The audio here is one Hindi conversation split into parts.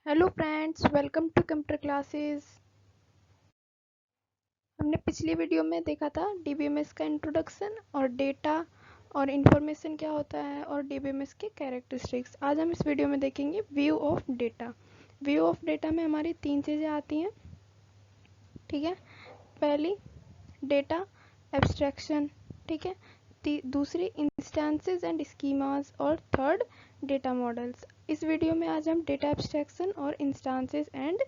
Hello friends, welcome to computer classes. हमने पिछली वीडियो में देखा था डीबीएमएस का इंट्रोडक्शन और डेटा और इंफॉर्मेशन क्या होता है और डीबीएमएस के कैरेक्टरिस्टिक्स। आज हम इस वीडियो में देखेंगे view of data. View of data में हमारी तीन चीज़ें आती हैं, ठीक है। पहली डेटा एब्स्ट्रैक्शन, ठीक है। दूसरी इंस्टेंसेस एंड स्कीमास और थर्ड डेटा मॉडल्स। इस वीडियो में आज हम डेटा एब्स्ट्रैक्शन और इंस्टेंसेस एंड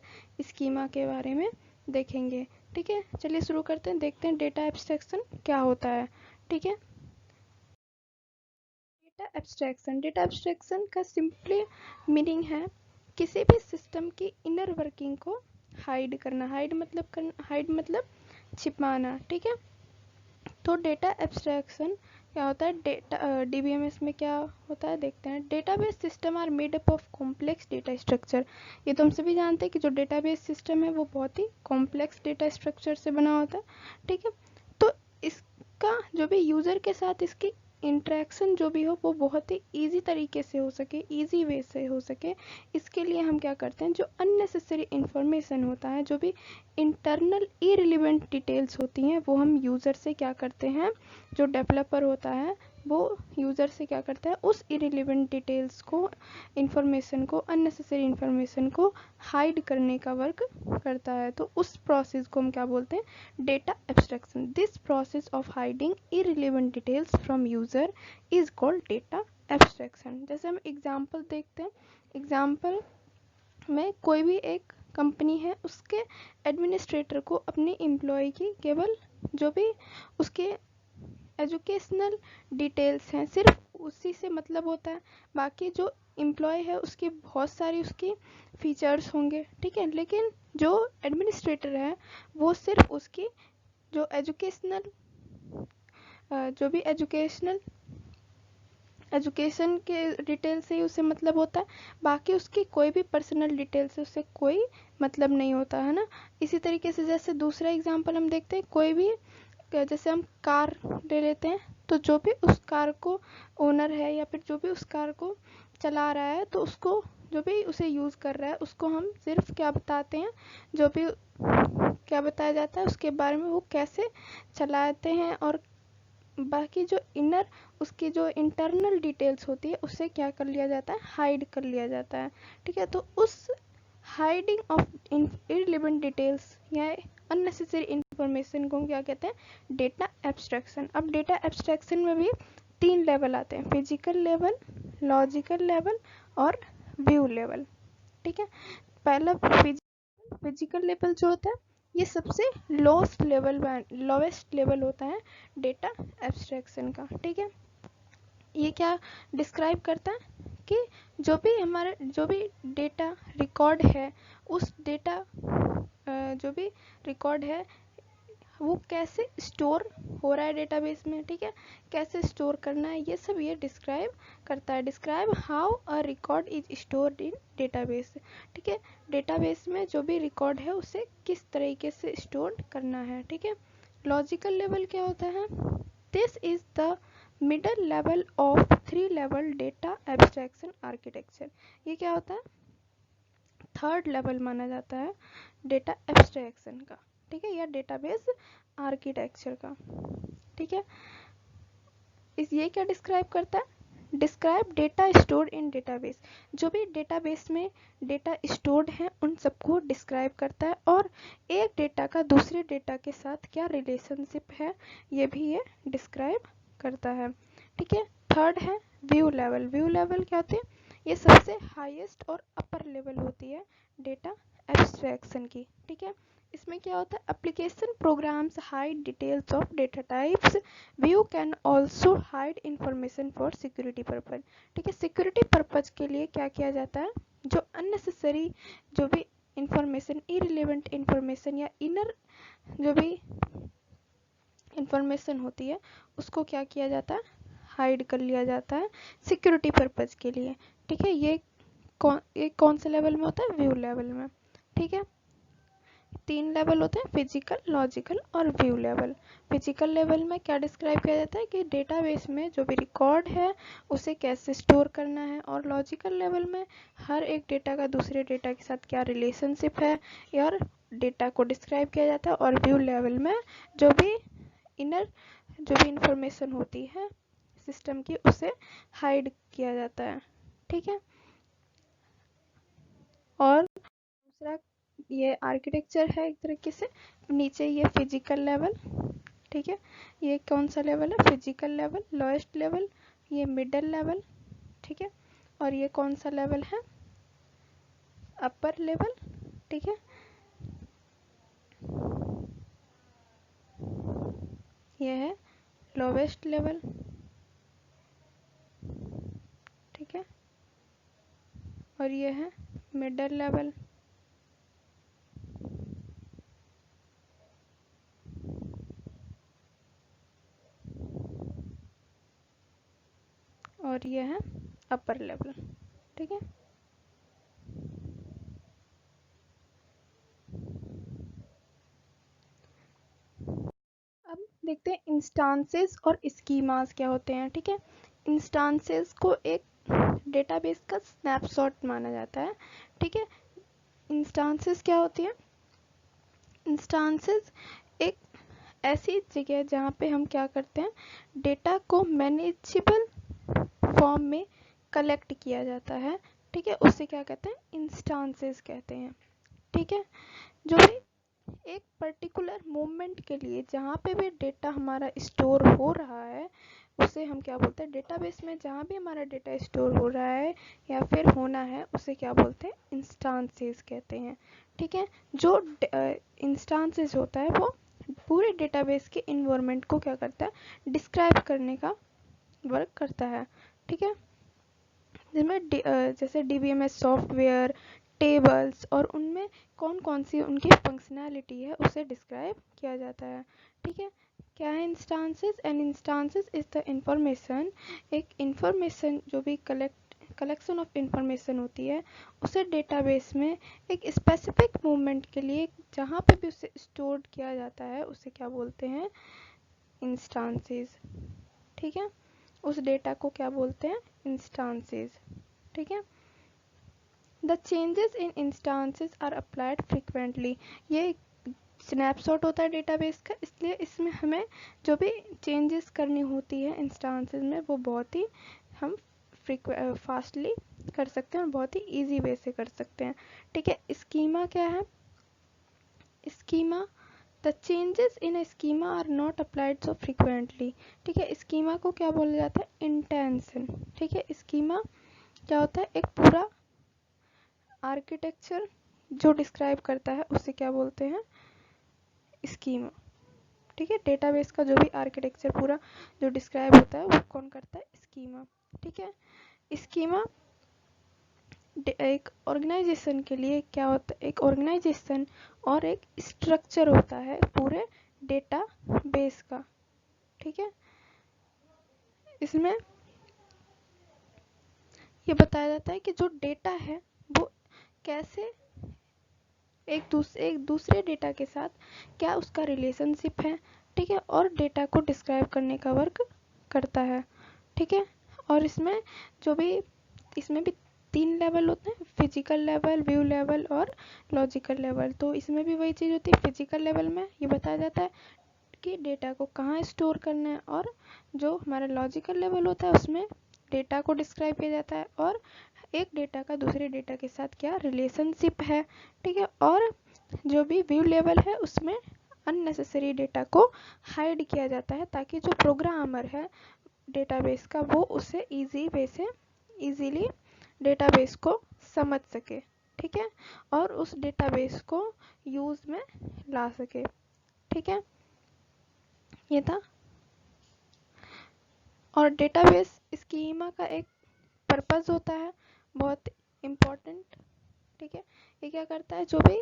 स्कीमा के बारे में देखेंगे, ठीक है। चलिए शुरू करते हैं, देखते हैं डेटा एब्स्ट्रैक्शन क्या होता है, ठीक है। डेटा एब्स्ट्रैक्शन का सिंपली मीनिंग है किसी भी सिस्टम की इनर वर्किंग को हाइड करना। हाइड मतलब छिपाना, ठीक है। तो डेटा एब्स्ट्रैक्शन क्या होता है, डेटा डीबीएमएस में क्या होता है देखते हैं। Database system are made up of complex data structure. ये तो हम सभी जानते हैं कि जो डेटाबेस सिस्टम है वो बहुत ही कॉम्प्लेक्स डेटा स्ट्रक्चर से बना होता है, ठीक है। तो इसका जो भी यूज़र के साथ इसकी इंटरेक्शन जो भी हो वो बहुत ही इजी तरीके से हो सके, इजी वे से हो सके, इसके लिए हम क्या करते हैं, जो अननेसेसरी इंफॉर्मेशन होता है, जो भी इंटरनल इरिलेवेंट डिटेल्स होती हैं, वो हम यूज़र से क्या करते हैं, जो डेवलपर होता है वो यूज़र से क्या करता है, उस इरिलेवेंट डिटेल्स को, इंफॉर्मेशन को, अननेसेसरी इंफॉर्मेशन को हाइड करने का वर्क करता है। तो उस प्रोसेस को हम क्या बोलते हैं, data abstraction. This process of hiding irrelevant details from user is called data abstraction. जैसे हम एग्जाम्पल देखते हैं, एग्जाम्पल में कोई भी एक कंपनी है, उसके एडमिनिस्ट्रेटर को अपनी एम्प्लॉय की केवल जो भी उसके एजुकेशनल डिटेल्स हैं सिर्फ उसी से मतलब होता है। बाकी जो एम्प्लॉय है उसकी बहुत सारी उसकी फीचर्स होंगे, ठीक है, लेकिन जो एडमिनिस्ट्रेटर है वो सिर्फ उसकी जो एजुकेशनल जो भी एजुकेशन के डिटेल से ही उसे मतलब होता है। बाकी उसकी कोई भी पर्सनल डिटेल से उससे कोई मतलब नहीं होता है ना। इसी तरीके से जैसे दूसरा एग्जांपल हम देखते हैं, कोई भी जैसे हम कार ले लेते हैं, तो जो भी उस कार को ओनर है या फिर जो भी उस कार को चला रहा है, तो उसको जो भी उसे यूज़ कर रहा है उसको हम सिर्फ क्या बताते हैं, जो भी क्या बताया जाता है उसके बारे में, वो कैसे चलाते हैं, और बाकी जो इनर उसकी जो इंटरनल डिटेल्स होती है उससे क्या कर लिया जाता है, हाइड कर लिया जाता है, ठीक है। तो उस हाइडिंग ऑफ इररिलेवेंट डिटेल्स या अननेसेसरी इंफॉर्मेशन को हम क्या कहते हैं, डेटा एब्स्ट्रैक्शन। अब डेटा एब्स्ट्रैक्शन में भी तीन लेवल आते हैं, फिजिकल लेवल, लॉजिकल लेवल और व्यू लेवल, ठीक है। पहला फिजिकल लेवल जो होता है, ये सबसे लोवेस्ट लेवल होता है डेटा एब्स्ट्रैक्शन का, ठीक है। ये क्या डिस्क्राइब करता है कि जो भी डेटा रिकॉर्ड है, उस डेटा जो भी रिकॉर्ड है वो कैसे स्टोर हो रहा है डेटाबेस में, ठीक है, कैसे स्टोर करना है, ये सब ये डिस्क्राइब करता है। Describe how a record is stored in database, ठीक है। डेटाबेस में जो भी रिकॉर्ड है उसे किस तरीके से स्टोर करना है, ठीक है। लॉजिकल लेवल क्या होता है, this is the middle level of 3 level data abstraction architecture. ये क्या होता है, थर्ड लेवल माना जाता है डेटा एब्स्ट्रैक्शन का, ठीक है, या डेटाबेस आर्किटेक्चर का, ठीक है। ये क्या डिस्क्राइब करता है, describe data stored in database. जो भी डेटाबेस में डेटा स्टोर्ड है उन सबको डिस्क्राइब करता है, और एक डेटा का दूसरे डेटा के साथ क्या रिलेशनशिप है ये भी ये डिस्क्राइब करता है, ठीक है। थर्ड है व्यू लेवल। व्यू लेवल क्या होती है, ये सबसे हाईएस्ट और अपर लेवल होती है डेटा एब्स्ट्रैक्शन की, ठीक है। इसमें क्या होता है, application programs hide details of data types. View can also hide information for security purpose, ठीक है। सिक्योरिटी पर्पज के लिए क्या किया जाता है, जो अननेसेसरी जो भी इंफॉर्मेशन, इरिलेवेंट इंफॉर्मेशन या इनर जो भी इंफॉर्मेशन होती है उसको क्या किया जाता है, हाइड कर लिया जाता है सिक्योरिटी पर्पज के लिए, ठीक है। ये कौन से लेवल में होता है, व्यू लेवल में, ठीक है। तीन लेवल होते हैं, फिजिकल, लॉजिकल और व्यू लेवल। फिजिकल लेवल में क्या डिस्क्राइब किया जाता है कि डेटाबेस में जो भी रिकॉर्ड है उसे कैसे स्टोर करना है, और लॉजिकल लेवल में हर एक डेटा का दूसरे डेटा के साथ क्या रिलेशनशिप है और डेटा को डिस्क्राइब किया जाता है। और व्यू लेवल में जो भी इंफॉर्मेशन होती है सिस्टम की उसे हाइड किया जाता है। ठीक है। और दूसरा ये आर्किटेक्चर है एक तरीके से। नीचे ये फिजिकल लेवल, ठीक है, ये कौन सा लेवल है, फिजिकल लेवल, लोएस्ट लेवल, ये मिडल लेवल, ठीक है, और ये कौन सा लेवल है, अपर लेवल, ठीक है, ये है लोवेस्ट लेवल, ठीक है, और ये है मिडल लेवल, और ये है अपर लेवल। ठीक है। अब देखते हैं इंस्टांसेस और स्कीमास क्या होते हैं। ठीक है। इंस्टांसेस को एक डेटाबेस का स्नैपशॉट माना जाता है। ठीक है। इंस्टांसेस क्या होती है, इंस्टांसेस एक ऐसी जगह है जहाँ पे हम क्या करते हैं, डेटा को मैनेजेबल फॉर्म में कलेक्ट किया जाता है। ठीक है, उसे क्या कहते हैं, इंस्टांसेस कहते हैं। ठीक है। जो भी एक पर्टिकुलर मोमेंट के लिए जहाँ पे भी डेटा हमारा स्टोर हो रहा है उसे हम क्या बोलते हैं, डेटाबेस में जहाँ भी हमारा डेटा स्टोर हो रहा है या फिर होना है उसे क्या बोलते हैं, इंस्टांसेस कहते हैं। ठीक है। जो इंस्टांसेस होता है वो पूरे डेटाबेस के इन्वायरमेंट को क्या करता है, डिस्क्राइब करने का वर्क करता है। ठीक है। जिसमें जैसे डीबीएमएस सॉफ्टवेयर, टेबल्स और उनमें कौन कौन सी उनकी फंक्शनैलिटी है उसे डिस्क्राइब किया जाता है। ठीक है। क्या है instances, and instances is the information, एक इंफॉर्मेशन जो भी कलेक्शन ऑफ इंफॉर्मेशन होती है उसे डेटाबेस में एक स्पेसिफिक मोमेंट के लिए जहाँ पे भी उसे स्टोर किया जाता है उसे क्या बोलते हैं, इंस्टांसेस। ठीक है। उस डेटा को क्या बोलते हैं, इंस्टांसेस। ठीक है। The changes in instances are applied frequently, ये स्नैपशॉट होता है डेटाबेस का, इसलिए इसमें हमें जो भी चेंजेस करनी होती है इंस्टांसेस में वो बहुत ही हम फास्टली कर सकते हैं और बहुत ही इजी वे से कर सकते हैं। ठीक है। स्कीमा क्या है, schema, the changes in a schema are not applied so frequently. ठीक है। स्कीमा को क्या बोला जाता है, इंटेंशन। ठीक है। स्कीमा क्या होता है, एक पूरा आर्किटेक्चर जो डिस्क्राइब करता है उसे क्या बोलते हैं, स्कीमा। ठीक है। डेटाबेस का जो भी आर्किटेक्चर पूरा जो डिस्क्राइब होता है वो कौन करता है, स्कीमा। ठीक है। स्कीमा एक ऑर्गेनाइजेशन के लिए क्या होता है, एक ऑर्गेनाइजेशन और एक स्ट्रक्चर होता है पूरे डेटा बेस का। ठीक है। इसमें ये बताया जाता है कि जो डेटा है वो कैसे एक दूसरे डेटा के साथ क्या उसका रिलेशनशिप है। ठीक है। और डेटा को डिस्क्राइब करने का वर्क करता है। ठीक है। और इसमें भी तीन लेवल होते हैं, फिजिकल लेवल, व्यू लेवल और लॉजिकल लेवल। तो इसमें भी वही चीज़ होती है, फिजिकल लेवल में ये बताया जाता है कि डेटा को कहाँ स्टोर करना है, और जो हमारा लॉजिकल लेवल होता है उसमें डेटा को डिस्क्राइब किया जाता है और एक डेटा का दूसरे डेटा के साथ क्या रिलेशनशिप है। ठीक है। और जो भी व्यू लेवल है उसमें अननेसेसरी डेटा को हाइड किया जाता है ताकि जो प्रोग्रामर है डेटाबेस का वो उसे इजी वे से इजीली डेटाबेस को समझ सके। ठीक है। और उस डेटाबेस को यूज में ला सके। ठीक है। ये था। और डेटाबेस स्कीमा का एक पर्पस होता है बहुत इम्पोर्टेंट। ठीक है। ये क्या करता है, जो भी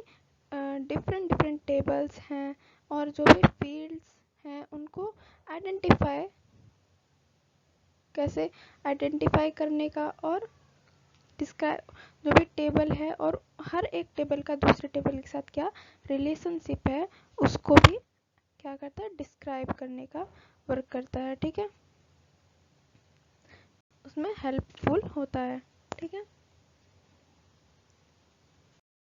डिफरेंट डिफरेंट टेबल्स हैं और जो भी फील्ड्स हैं उनको कैसे आइडेंटिफाई करने का और डिस्क्राइब, जो भी टेबल है और हर एक टेबल का दूसरे टेबल के साथ क्या रिलेशनशिप है उसको भी क्या करता है, डिस्क्राइब करने का वर्क करता है, ठीक है, उसमें हेल्पफुल होता है, ठीक है।